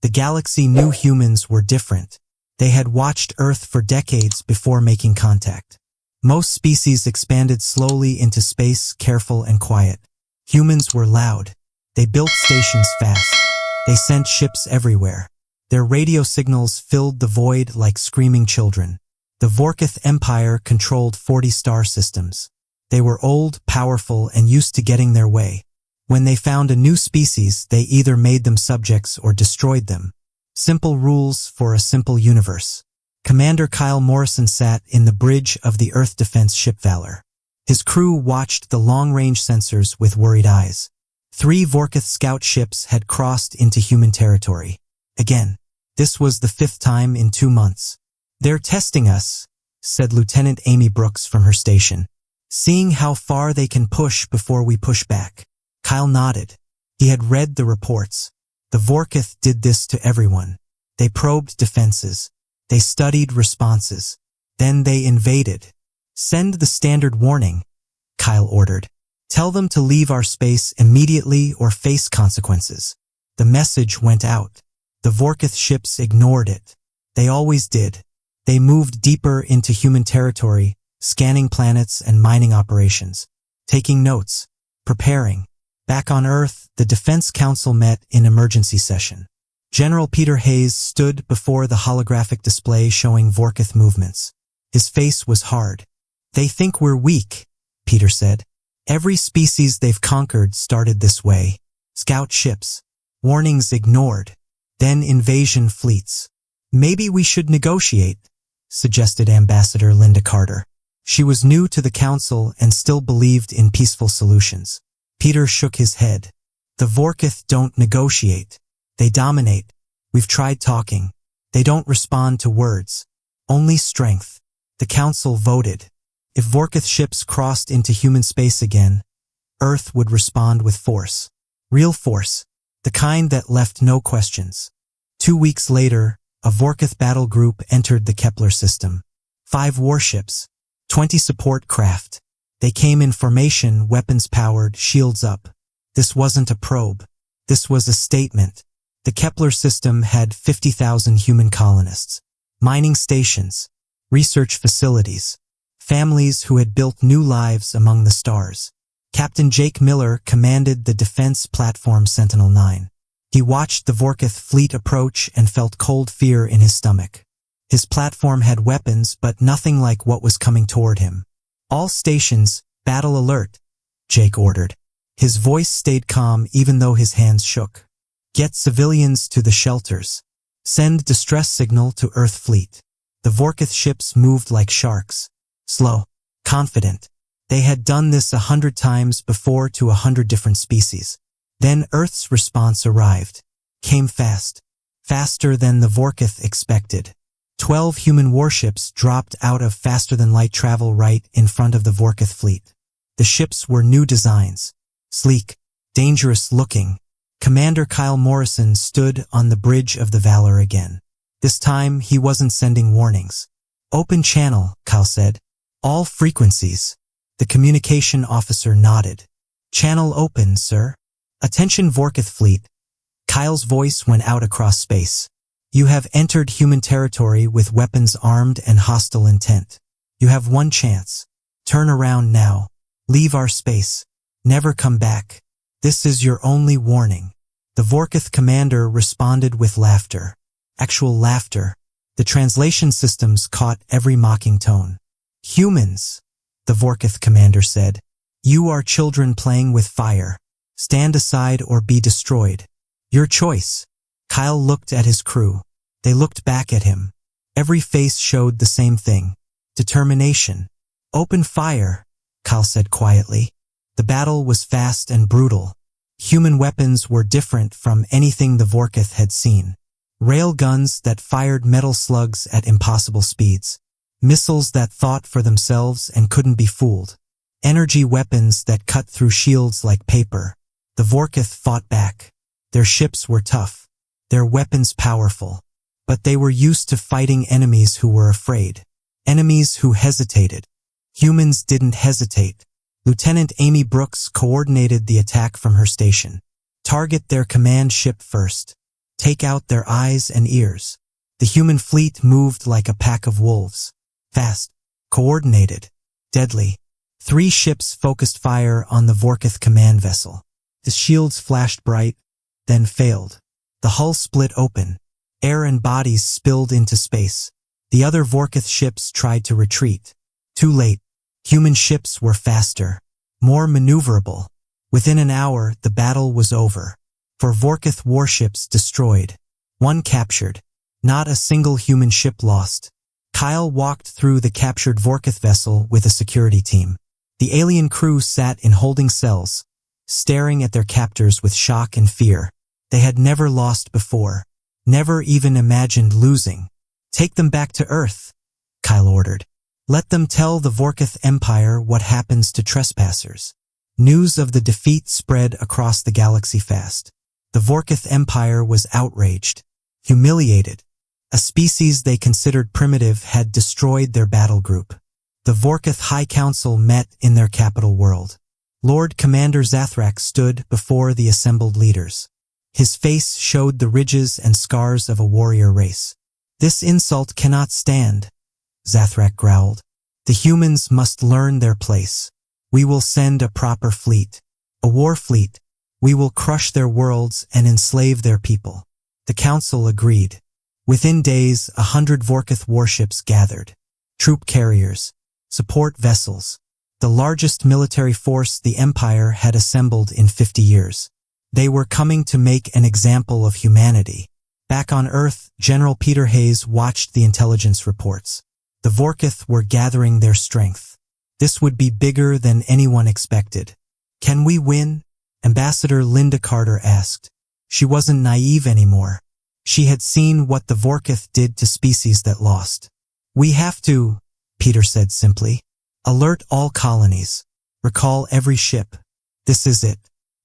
The galaxy knew humans were different. They had watched Earth for decades before making contact. Most species expanded slowly into space, careful and quiet. Humans were loud. They built stations fast. They sent ships everywhere. Their radio signals filled the void like screaming children. The Vorkith Empire controlled 40 star systems. They were old, powerful, and used to getting their way. When they found a new species, they either made them subjects or destroyed them. Simple rules for a simple universe. Commander Kyle Morrison sat in the bridge of the Earth defense ship Valor. His crew watched the long-range sensors with worried eyes. 3 Vorkith scout ships had crossed into human territory. Again, this was the 5th time in 2 months. "They're testing us," said Lieutenant Amy Brooks from her station. "Seeing how far they can push before we push back." Kyle nodded. He had read the reports. The Vorkith did this to everyone. They probed defenses. They studied responses. Then they invaded. "Send the standard warning," Kyle ordered. "Tell them to leave our space immediately or face consequences." The message went out. The Vorkith ships ignored it. They always did. They moved deeper into human territory, scanning planets and mining operations, taking notes, preparing. Back on Earth, the Defense Council met in emergency session. General Peter Hayes stood before the holographic display showing Vorkith movements. His face was hard. "They think we're weak," Peter said. "Every species they've conquered started this way. Scout ships. Warnings ignored. Then invasion fleets. Maybe we should negotiate," suggested Ambassador Linda Carter. She was new to the council and still believed in peaceful solutions. Peter shook his head. "The Vorkith don't negotiate. They dominate. We've tried talking. They don't respond to words. Only strength." The council voted. If Vorkith ships crossed into human space again, Earth would respond with force. Real force. The kind that left no questions. 2 weeks later, a Vorkith battle group entered the Kepler system. 5 warships. 20 support craft. They came in formation, weapons-powered, shields up. This wasn't a probe. This was a statement. The Kepler system had 50,000 human colonists, mining stations, research facilities, families who had built new lives among the stars. Captain Jake Miller commanded the defense platform Sentinel-9. He watched the Vorkith fleet approach and felt cold fear in his stomach. His platform had weapons, but nothing like what was coming toward him. "All stations, battle alert," Jake ordered. His voice stayed calm even though his hands shook. "Get civilians to the shelters. Send distress signal to Earth fleet." The Vorkith ships moved like sharks. Slow, confident. They had done this 100 times before to 100 different species. Then Earth's response arrived. Came fast. Faster than the Vorkith expected. 12 human warships dropped out of faster-than-light travel right in front of the Vorkith fleet. The ships were new designs. Sleek, dangerous-looking. Commander Kyle Morrison stood on the bridge of the Valor again. This time, he wasn't sending warnings. "Open channel," Kyle said. "All frequencies." The communication officer nodded. "Channel open, sir." "Attention Vorkith fleet." Kyle's voice went out across space. "You have entered human territory with weapons armed and hostile intent. You have one chance. Turn around now. Leave our space. Never come back. This is your only warning." The Vorkith commander responded with laughter. Actual laughter. The translation systems caught every mocking tone. "Humans," the Vorkith commander said. "You are children playing with fire. Stand aside or be destroyed. Your choice." Kyle looked at his crew. They looked back at him. Every face showed the same thing. Determination. "Open fire," Kyle said quietly. The battle was fast and brutal. Human weapons were different from anything the Vorkith had seen. Rail guns that fired metal slugs at impossible speeds. Missiles that thought for themselves and couldn't be fooled. Energy weapons that cut through shields like paper. The Vorkith fought back. Their ships were tough. Their weapons powerful. But they were used to fighting enemies who were afraid. Enemies who hesitated. Humans didn't hesitate. Lieutenant Amy Brooks coordinated the attack from her station. "Target their command ship first. take out their eyes and ears. The human fleet moved like a pack of wolves. Fast, coordinated, deadly. 3 ships focused fire on the Vorkith command vessel. The shields flashed bright, then failed. The hull split open. Air and bodies spilled into space. The other Vorkith ships tried to retreat. Too late. Human ships were faster, more maneuverable. Within an hour, the battle was over. 4 Vorkith warships destroyed. 1 captured. Not a single human ship lost. Kyle walked through the captured Vorkith vessel with a security team. The alien crew sat in holding cells, staring at their captors with shock and fear. They had never lost before, never even imagined losing. Take them back to Earth, Kyle ordered. Let them tell the Vorkith Empire what happens to trespassers. News of the defeat spread across the galaxy fast. The Vorkith Empire was outraged, humiliated. A species they considered primitive had destroyed their battle group. The Vorkith High Council met in their capital world. Lord Commander Zathrak stood before the assembled leaders. His face showed the ridges and scars of a warrior race. This insult cannot stand, Zathrak growled. The humans must learn their place. We will send a proper fleet, a war fleet. We will crush their worlds and enslave their people. The council agreed. Within days, 100 Vorkith warships gathered. Troop carriers, support vessels, the largest military force the Empire had assembled in 50 years. They were coming to make an example of humanity. Back on Earth, General Peter Hayes watched the intelligence reports. The Vorkith were gathering their strength. This would be bigger than anyone expected. Can we win? Ambassador Linda Carter asked. She wasn't naive anymore. She had seen what the Vorkith did to species that lost. We have to, Peter said simply. Alert all colonies. Recall every ship. This is it.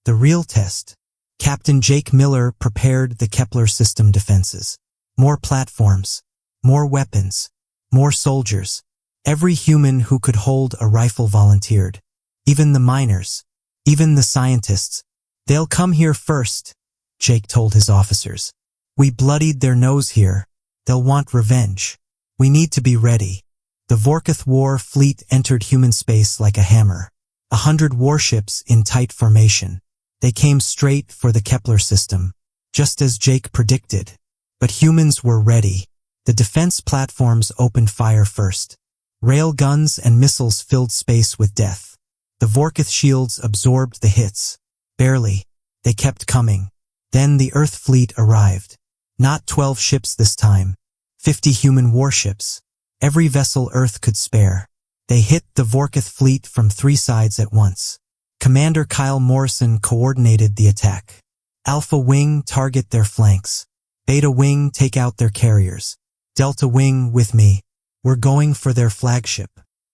The real test. Captain Jake Miller prepared the Kepler system defenses. More platforms. More weapons. More soldiers. Every human who could hold a rifle volunteered. Even the miners. Even the scientists. They'll come here first, Jake told his officers. We bloodied their nose here. They'll want revenge. We need to be ready. The Vorkith war fleet entered human space like a hammer. 100 warships in tight formation. They came straight for the Kepler system, just as Jake predicted. But humans were ready. The defense platforms opened fire first. Rail guns and missiles filled space with death. The Vorkith shields absorbed the hits. Barely. They kept coming. Then the Earth fleet arrived. Not 12 ships this time. 50 human warships. Every vessel Earth could spare. They hit the Vorkith fleet from 3 sides at once. Commander Kyle Morrison coordinated the attack. Alpha Wing target their flanks. Beta Wing take out their carriers. Delta Wing with me. We're going for their flagship.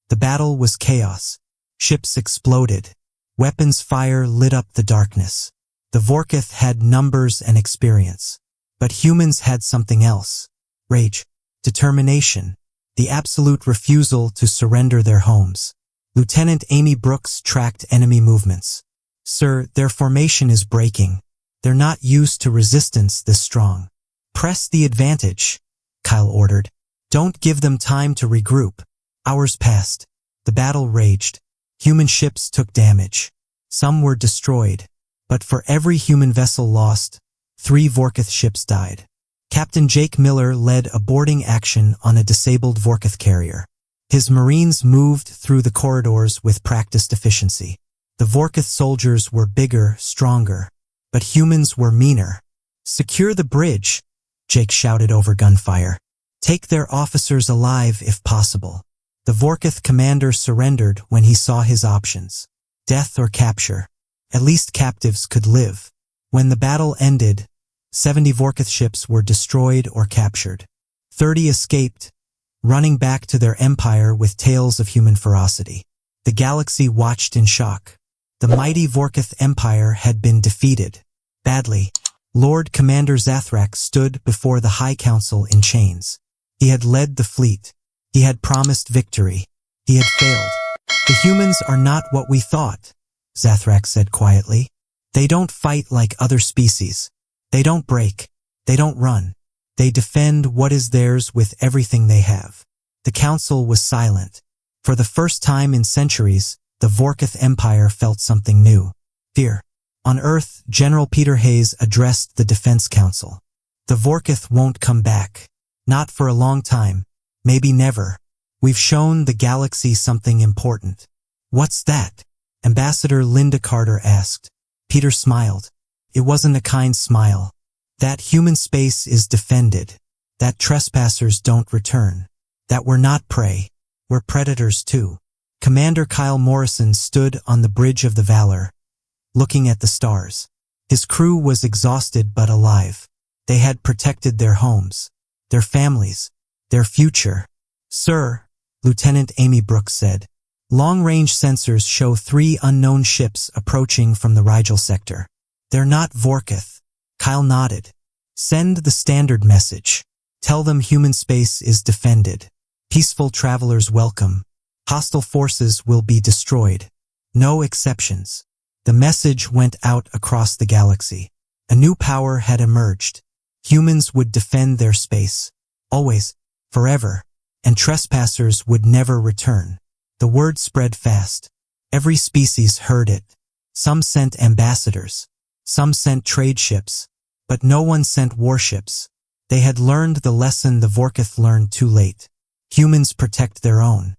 The battle was chaos. Ships exploded. Weapons fire lit up the darkness. The Vorkith had numbers and experience. But humans had something else. Rage. Determination. The absolute refusal to surrender their homes. Lieutenant Amy Brooks tracked enemy movements. Sir, their formation is breaking. They're not used to resistance this strong. Press the advantage, Kyle ordered. Don't give them time to regroup. Hours passed. The battle raged. Human ships took damage. Some were destroyed. But for every human vessel lost, 3 Vorkith ships died. Captain Jake Miller led a boarding action on a disabled Vorkith carrier. His Marines moved through the corridors with practiced efficiency. The Vorkith soldiers were bigger, stronger, but humans were meaner. Secure the bridge, Jake shouted over gunfire. Take their officers alive if possible. The Vorkith commander surrendered when he saw his options. Death or capture. At least captives could live. When the battle ended, 70 Vorkith ships were destroyed or captured. 30 escaped, running back to their empire with tales of human ferocity. The galaxy watched in shock. The mighty Vorkith Empire had been defeated. Badly. Lord Commander Zathrak stood before the High Council in chains. He had led the fleet. He had promised victory. He had failed. The humans are not what we thought, Zathrak said quietly. They don't fight like other species. They don't break. They don't run. They defend what is theirs with everything they have. The council was silent. For the first time in centuries, the Vorkith Empire felt something new. Fear. On Earth, General Peter Hayes addressed the Defense Council. The Vorkith won't come back. Not for a long time. Maybe never. We've shown the galaxy something important. What's that? Ambassador Linda Carter asked. Peter smiled. It wasn't a kind smile. That human space is defended. That trespassers don't return. That we're not prey. We're predators too. Commander Kyle Morrison stood on the bridge of the Valor, looking at the stars. His crew was exhausted but alive. They had protected their homes, their families, their future. Sir, Lieutenant Amy Brooks said, long-range sensors show 3 unknown ships approaching from the Rigel sector. They're not Vorkith. Kyle nodded. Send the standard message. Tell them human space is defended. Peaceful travelers welcome. Hostile forces will be destroyed. No exceptions. The message went out across the galaxy. A new power had emerged. Humans would defend their space. Always. Forever. And trespassers would never return. The word spread fast. Every species heard it. Some sent ambassadors. Some sent trade ships. But no one sent warships. They had learned the lesson the Vorkith learned too late. Humans protect their own.